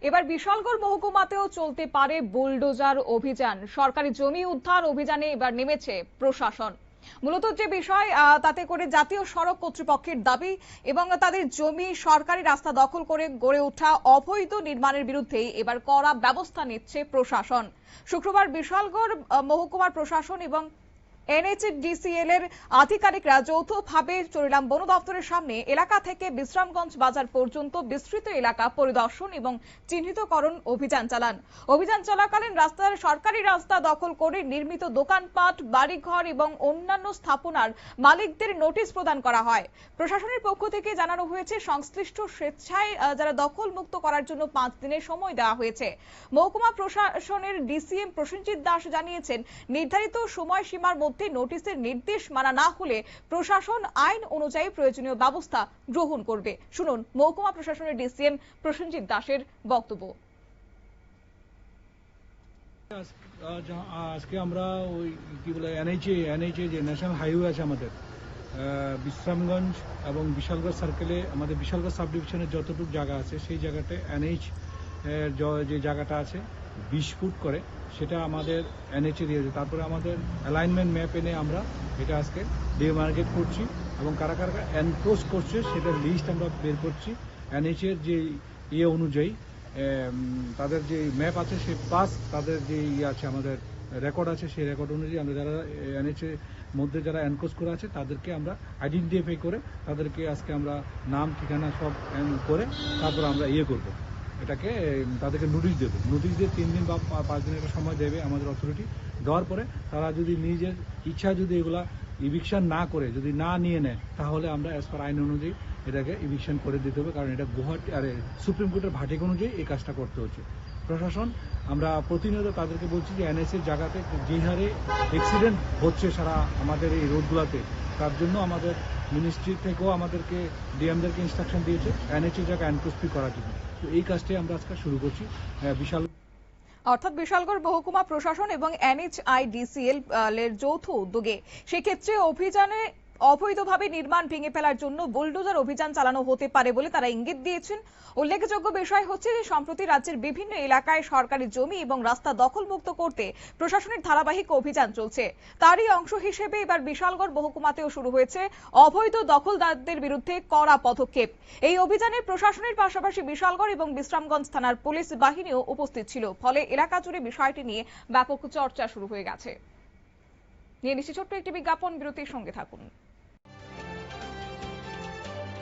এবার বিশালগড় মহকুমাতেও চলতে পারে বুলডোজার অভিযান। সরকারি জমি উদ্ধার অভিযানে এবার নেমেছে প্রশাসন। মূলত যে বিষয় তাতে করে জাতীয় সড়ক কর্তৃপক্ষের দাবি এবং তাদের জমি সরকারি রাস্তা দখল করে গড়ে ওঠা অবৈধ নির্মাণের বিরুদ্ধে এবার কড়া ব্যবস্থা নিচ্ছে প্রশাসন। শুক্রবার বিশালগড় মহকুমার প্রশাসন এবং এনএইচডিসিএল এর আধিকারিকরা যৌথভাবে চরিলাম বন দপ্তরের সামনে এলাকা থেকে বিশ্রামগঞ্জ বাজার পর্যন্ত বিস্তৃত এলাকা পরিদর্শন এবং চিহ্নিতকরণ অভিযান চালান। অভিযান চলাকালীন রাস্তার সরকারি রাস্তা দখল করে নির্মিত দোকানপাট, বাড়িঘর এবং অন্যান্য স্থাপনার মালিকদের নোটিশ প্রদান করা হয়। প্রশাসনের পক্ষ থেকে জানানো হয়েছে, সংশ্লিষ্ট স্বেচ্ছায় যারা দখল মুক্ত করার জন্য 5 দিনের সময় দেওয়া হয়েছে। মহকুমা প্রশাসনের ডিসিএম প্রসেনজিৎ দাস জানিয়েছেন, নির্ধারিত সময়সীমার মধ্যে নোটিশের নির্দেশ মানা না হলে প্রশাসন আইন অনুযায়ী প্রয়োজনীয় ব্যবস্থা গ্রহণ করবে। শুনুন মহকুমা প্রশাসনের ডিসিএম প্রসেনজিৎ দাসের বক্তব্য। আজকে আমরা ওই কি বলে এনএইচএ যে ন্যাশনাল হাইওয়ে আছে আমাদের বিশ্রামগঞ্জ এবং বিশালগড় সার্কেলে আমাদের বিশালগড় সাব ডিভিশনের যতটুকু জায়গা আছে সেই জায়গাতে এনএইচ যে জায়গাটা আছে 20 ফুট করে সেটা আমাদের এনএইচএ দিয়েছে। তারপরে আমাদের অ্যালাইনমেন্ট ম্যাপ এনে আমরা এটা আজকে ডিমার্কেট করছি এবং কারা কারা এনক্রোচ করছে সেটার লিস্ট আমরা বের করছি। এনএইচএর যে অনুযায়ী তাদের যে ম্যাপ আছে সে প্লাস তাদের যে আছে আমাদের রেকর্ড আছে সেই রেকর্ড অনুযায়ী আমরা যারা এনএইচএর মধ্যে যারা এনক্রোচ করা আছে তাদেরকে আমরা আইডেন্টিফাই করে তাদেরকে আজকে আমরা নাম ঠিকানা সব করে তারপর আমরা করবো এটাকে তাদেরকে নোটিশ দেবো। নোটিশ দিয়ে 3 দিন বা 5 দিনের একটা সময় দেবে আমাদের অথরিটি। দেওয়ার পরে তারা যদি নিজের ইচ্ছা যদি এগুলা ইভিকশন না করে যদি না নিয়ে নেয় তাহলে আমরা অ্যাজ পার আইন অনুযায়ী এটাকে ইভিকশন করে দিতে হবে, কারণ এটা গুয়াহাটি সুপ্রিম কোর্টের ভাটিক অনুযায়ী এই কাজটা করতে হচ্ছে। প্রশাসন আমরা প্রতিনিয়ত তাদেরকে বলছি যে এনএসএর জায়গাতে যে হারে অ্যাক্সিডেন্ট হচ্ছে সারা আমাদের এই রোডগুলোতে, তার জন্য আমাদের মিনিস্ট্রি থেকেও আমাদেরকে ডিএমদেরকে ইনস্ট্রাকশন দিয়েছে এনএইচএর জায়গা এনক্রোচপি করার জন্য। তো এই কাজটাই আমরা আজকে শুরু করছি। অর্থাৎ বিশালগড় মহকুমা প্রশাসন এবং এনএইচআইডিসিএল এর যৌথ উদ্যোগে সেক্ষেত্রে অভিযানে অবৈধভাবে নির্মাণ ভেঙে ফেলার জন্য বুলডোজার অভিযান চালানো হতে পারে বলে তারা ইঙ্গিত দিয়েছেন। উল্লেখযোগ্য বিষয় হচ্ছে যে সম্প্রতি রাজ্যের বিভিন্ন এলাকায় সরকারি জমি এবং রাস্তা দখলমুক্ত করতে প্রশাসনের ধারাবাহিক অভিযান চলছে। তারই অংশ হিসেবে এবার বিশালগড় মহকুমাতেও শুরু হয়েছে অবৈধ দখলদারদের বিরুদ্ধে কড়া পদক্ষেপ। এই অভিযানে প্রশাসনের পাশাপাশি বিশালগড় এবং বিশ্রামগঞ্জ থানার পুলিশ বাহিনীও উপস্থিত ছিল। ফলে এলাকা জুড়ে বিষয়টি নিয়ে ব্যাপক চর্চা শুরু হয়ে গেছে। নিয়ে নিচ্ছি ছোট্ট একটি বিজ্ঞাপন, বিরতির সঙ্গে থাকুন।